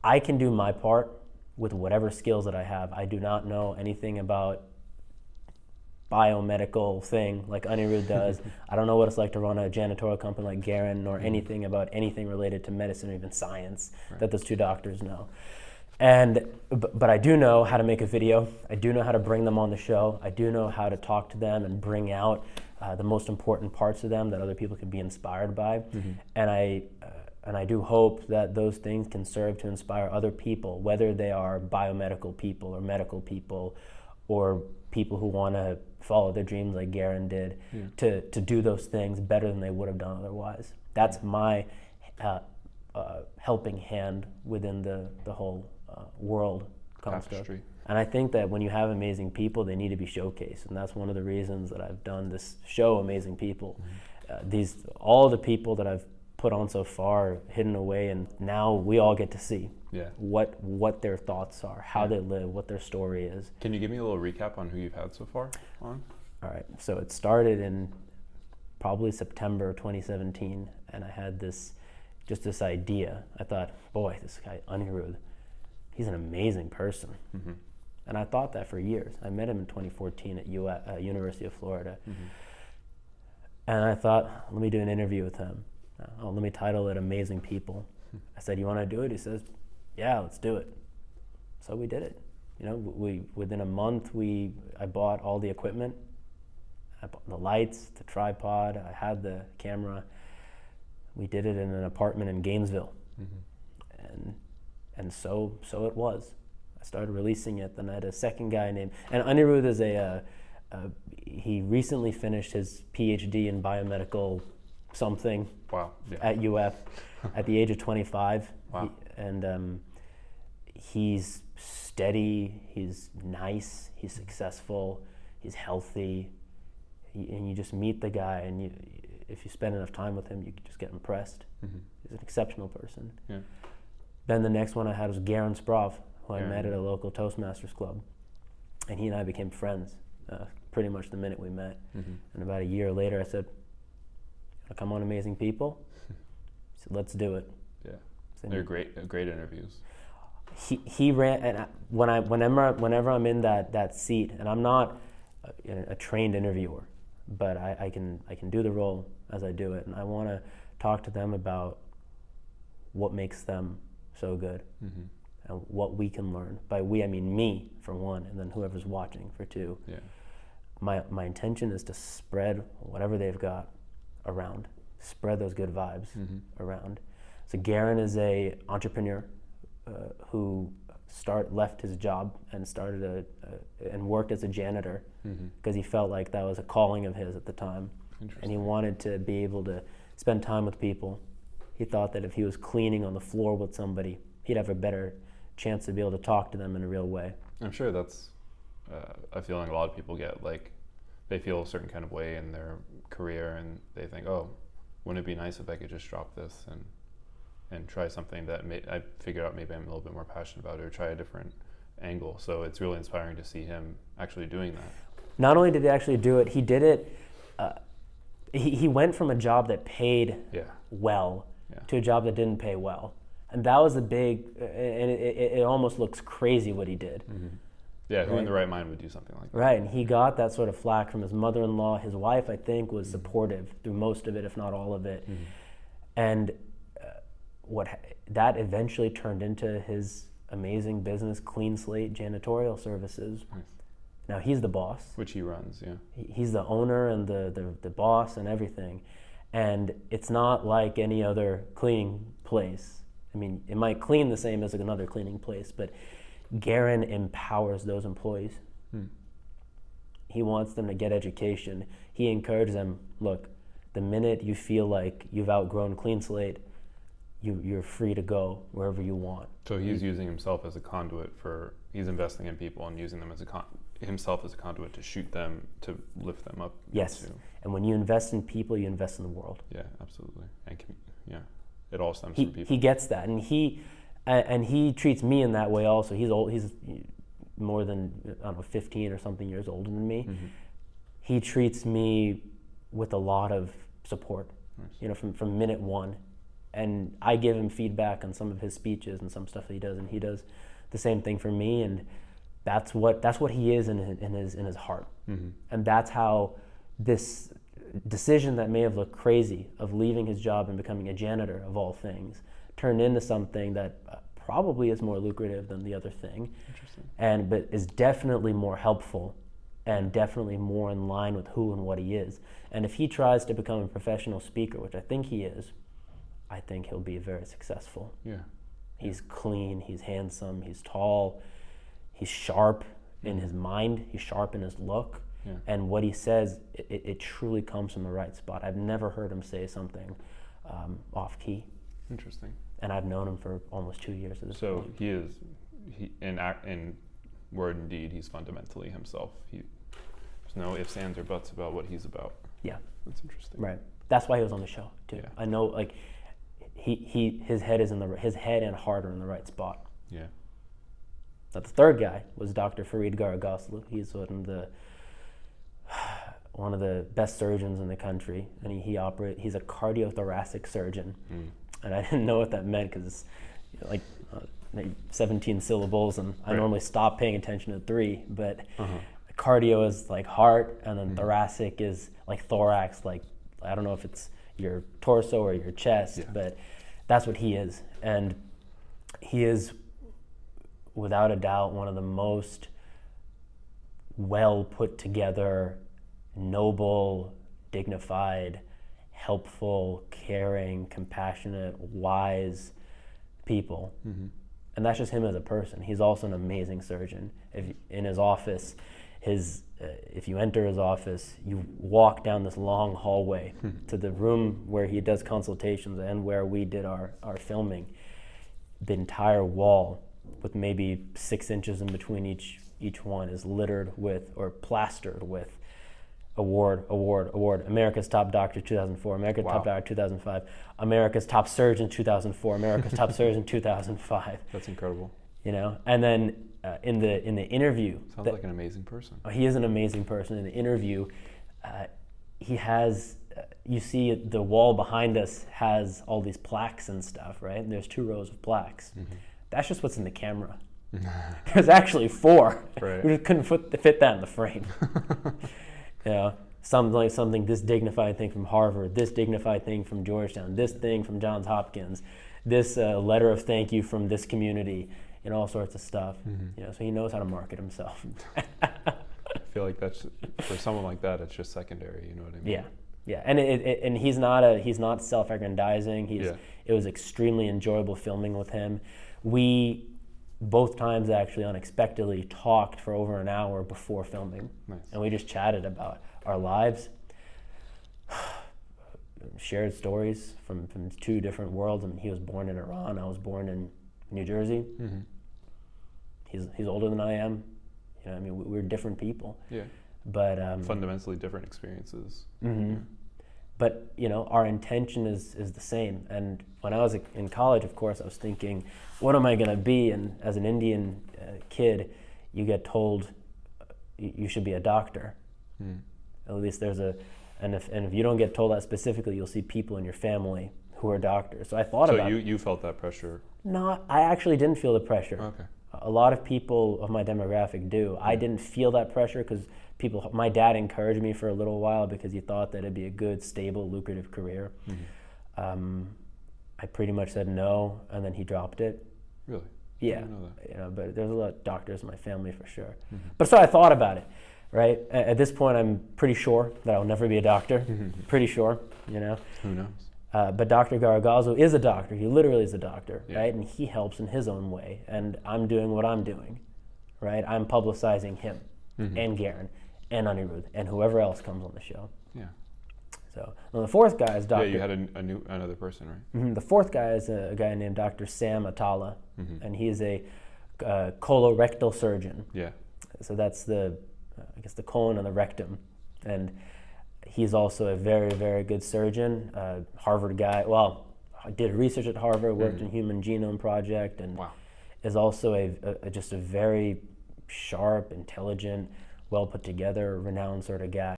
I can do my part with whatever skills that I have. I do not know anything about biomedical thing like Aniruddh does. I don't know what it's like to run a janitorial company like Gerren, nor anything about anything related to medicine or even science that those two doctors know. But I do know how to make a video. I do know how to bring them on the show. I do know how to talk to them and bring out the most important parts of them that other people can be inspired by. And I do hope that those things can serve to inspire other people, whether they are biomedical people or medical people or people who want to follow their dreams like Gerren did, to do those things better than they would have done otherwise. That's my helping hand within the whole world construct. And I think that when you have amazing people, they need to be showcased, and that's one of the reasons that I've done this show, Amazing People. All the people that I've put on so far hidden away, and now we all get to see what their thoughts are, how they live, what their story is. Can you give me a little recap on who you've had so far on? All right, so it started in probably September 2017, and I had this idea. I thought, boy, this guy Aniruddh, he's an amazing person. And I thought that for years. I met him in 2014 at University of Florida. And I thought, let me do an interview with him. Let me title it Amazing People. I said, you want to do it? He says, yeah, let's do it. So we did it. You know, within a month, I bought all the equipment. I bought the lights, the tripod, I had the camera. We did it in an apartment in Gainesville. And so it was. I started releasing it. Then I had a second guy named, and Aniruddh is he recently finished his PhD in biomedical something at UF at the age of 25. He's steady, he's nice, he's successful, he's healthy, and you just meet the guy, and if you spend enough time with him, you just get impressed. He's an exceptional person. Then the next one I had was Gerren Sprauve, who I met at a local Toastmasters club, and he and I became friends pretty much the minute we met. And about a year later, I said, "Come on, Amazing People." He said, "Let's do it." They're great interviews. He ran, and whenever I'm in that seat, and I'm not a trained interviewer, but I can do the role as I do it, and I want to talk to them about what makes them so good, and what we can learn. By we, I mean me for one, and then whoever's watching for two. My intention is to spread whatever they've got around, spread those good vibes around. So Gerren is a entrepreneur who left his job and started and worked as a janitor because he felt like that was a calling of his at the time, and he wanted to be able to spend time with people. He thought that if he was cleaning on the floor with somebody, he'd have a better chance to be able to talk to them in a real way. I'm sure that's a feeling a lot of people get. Like, they feel a certain kind of way in their career, and they think, oh, wouldn't it be nice if I could just drop this and try something that I figured out maybe I'm a little bit more passionate about, or try a different angle. So it's really inspiring to see him actually doing that. Not only did he actually do it, he did it, he went from a job that paid well to a job that didn't pay well. And that was the big, and it almost looks crazy what he did. Yeah, who in the right mind would do something like that? Right, and he got that sort of flack from his mother-in-law. His wife, I think, was supportive through most of it, if not all of it. And that eventually turned into his amazing business, Clean Slate Janitorial Services. Now he's the boss. Which he runs, He's the owner and the boss and everything. And it's not like any other cleaning place. I mean, it might clean the same as another cleaning place, but Gerren empowers those employees. He wants them to get education. He encourages them, look, the minute you feel like you've outgrown Clean Slate, you're free to go wherever you want. So he's using himself as a conduit he's investing in people and using them as himself as a conduit to shoot them, to lift them up. Yes, and when you invest in people, you invest in the world. Yeah, absolutely. And it all stems from people. He gets that, and he treats me in that way also. He's old. He's more than 15 or something years older than me. He treats me with a lot of support. Nice. From minute one. and I give him feedback on some of his speeches and some stuff that he does, and he does the same thing for me. And that's what he is in his heart. And that's how this decision that may have looked crazy of leaving his job and becoming a janitor of all things turned into something that probably is more lucrative than the other thing. Interesting. But is definitely more helpful and definitely more in line with who and what he is. And if he tries to become a professional speaker, which I think he is, I think he'll be very successful. Yeah. He's clean, he's handsome, he's tall, he's sharp in his mind, he's sharp in his look. Yeah. And what he says, it truly comes from the right spot. I've never heard him say something off key. Interesting. And I've known him for almost 2 years at this point. So in word and deed, he's fundamentally himself. There's no ifs, ands, or buts about what he's about. Yeah. That's interesting. Right. That's why he was on the show too. Yeah. I know, like, his head and heart are in the right spot. Yeah. Now, the third guy was Dr. Farid Gharagozloo. He's one of the best surgeons in the country, and he's a cardiothoracic surgeon. And I didn't know what that meant because it's like 17 syllables, and I normally stop paying attention to 3, but cardio is like heart, and then thoracic is like thorax, like I don't know if it's your torso or your chest, but that's what he is. And he is, without a doubt, one of the most well put together, noble, dignified, helpful, caring, compassionate, wise people. And that's just him as a person. He's also an amazing surgeon. In his office, if you enter his office, you walk down this long hallway to the room where he does consultations and where we did our filming. The entire wall, with maybe 6 inches in between each one, is littered with or plastered with award. America's Top Doctor 2004, America's Top Doctor 2005, America's Top Surgeon 2004, America's Top Surgeon 2005. That's incredible. And then in the interview, sounds like an amazing person. He is an amazing person. In the interview, he has. You see, the wall behind us has all these plaques and stuff, right? And there's 2 rows of plaques. That's just what's in the camera. There's actually 4. Right. We just couldn't fit that in the frame. Something, this dignified thing from Harvard, this dignified thing from Georgetown, this thing from Johns Hopkins, this letter of thank you from this community, and all sorts of stuff. So he knows how to market himself. I feel like that's, for someone like that, it's just secondary. You know what I mean? Yeah, and he's not self-aggrandizing. It was extremely enjoyable filming with him. We both times actually unexpectedly talked for over an hour before filming. Nice. And we just chatted about our lives, shared stories from 2 different worlds. I mean, he was born in Iran, I was born in New Jersey. He's older than I am. I mean, we're different people. Yeah. But fundamentally different experiences. But our intention is the same. And when I was in college, of course, I was thinking, what am I going to be? And as an Indian kid, you get told you should be a doctor. At least there's and if you don't get told that specifically, you'll see people in your family who are doctors. So I thought about. So you felt that pressure? No, I actually didn't feel the pressure. Okay. A lot of people of my demographic do. I didn't feel that pressure because my dad encouraged me for a little while because he thought that it'd be a good, stable, lucrative career. I pretty much said no, and then he dropped it. Really? Yeah. I didn't know that. But there's a lot of doctors in my family for sure. But so I thought about it, right? At this point, I'm pretty sure that I'll never be a doctor. Pretty sure, Who knows? But Dr. Gharagozloo is a doctor. He literally is a doctor, right? And he helps in his own way. And I'm doing what I'm doing, right? I'm publicizing him and Gerren and Aniruddh and whoever else comes on the show. Yeah. So the 4th guy is Dr. Yeah, you had another person, right? The 4th guy is a guy named Dr. Sam Atallah, and he's a colorectal surgeon. Yeah. So that's the colon and the rectum, and he's also a very, very good surgeon. Harvard guy. Well, did research at Harvard, worked in Human Genome Project, and is also just a very sharp, intelligent, well put together, renowned sort of guy.